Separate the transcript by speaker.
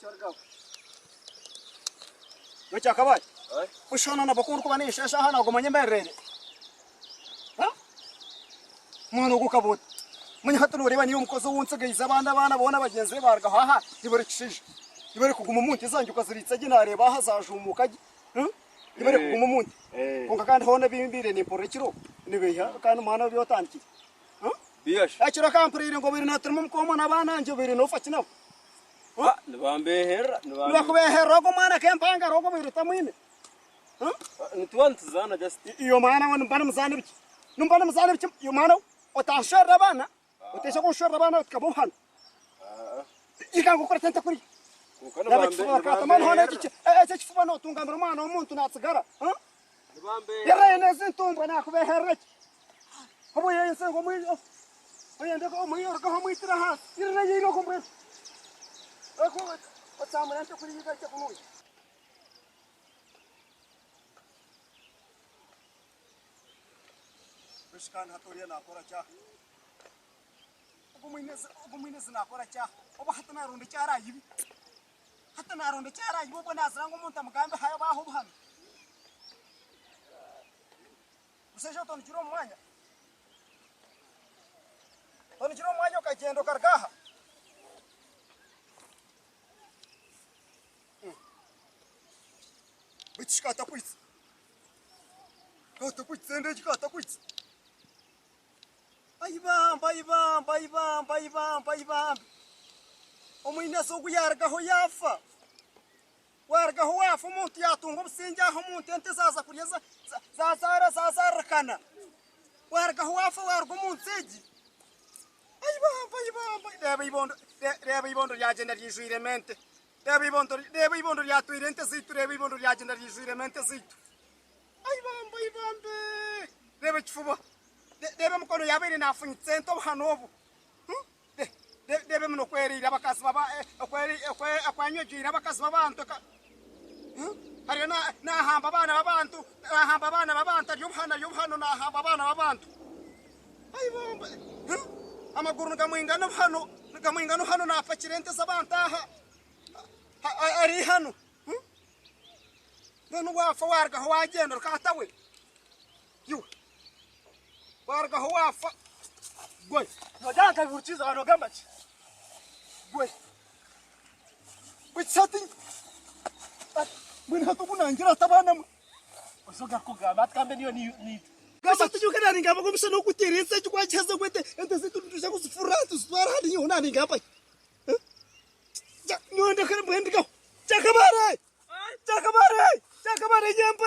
Speaker 1: Chorga. Which are covered. Push on a Bakurkani, Shashana, Gomanya. Huh? Monogukabut. When you have to know when you cause once again, Savannah, one of us, Haha, you were excited. You were Kumuntis, because it's a general Bahaza, Shumukaji. You were Kumun. Kunkan Honda being beaten in Porichiro. Never kind of man of your tanti. Yes, I should accompany and go in a term common Havana and you very no fetching up. What? The Bambe here, Rogomana Campanga, Rogomi, Tamin. It wants Zana just your mana on Banam Zanich. No Banam Zanich, your mano, or Tasha Ravana, or Tesha Ravana at Kabuhan. You can go to Tentacuri. Fano, Tungamano, Montunazagara, huh? There isn't Tumbana, her rich. How are you saying? I am the home to the house. You're ready to go. What's some answer for you guys to move? Piscan Hatoriana for a chap. Obuminas na for a chap. Obatana on the Chara. Hatana on the Chara, you open as Rangomontam Gamba Hayabahan. Seja on Jerome Maya. On Jerome Mayo Kajendo Cargaha. Which got a quiz. Go to quit, send it, got a quiz. Baivam. Ominas Oguiarga Hoyafa. Warga Hoafa Montiatum, Sinja Homont, and Tessaza, Zazara Kana. Warga Hoafa, Argumont Seji. Devi vondo gli agenti sui remente. Devi vondo gli attuali rentesi, devi vondo gli agenti sui remente zitto. Deve fumo. Deve quando ya vedi na funzento hanovo. Deve no queri la bacas baba queri aquanyo gira bacas baba antoka. Hari na hamba bana babantu, hamba bana babanta yubhana na hamba bana babantu. Amaguru gamwingano hano na fachirente sabanta ari hano nanu wafa warga hawagenda katawe yu warga hawafa boy no daka vurchiza ano gambachi boy with something mwina tukuna ngira tabana osoga kugabat kambe ni Gasa tu juga nani ngapa komisa no kuteresa chukwa chaza kwete ente zitu tuja kusifuratu swara hadi yo nani ngapa no ndo kana bwendi go Chakabare nyamba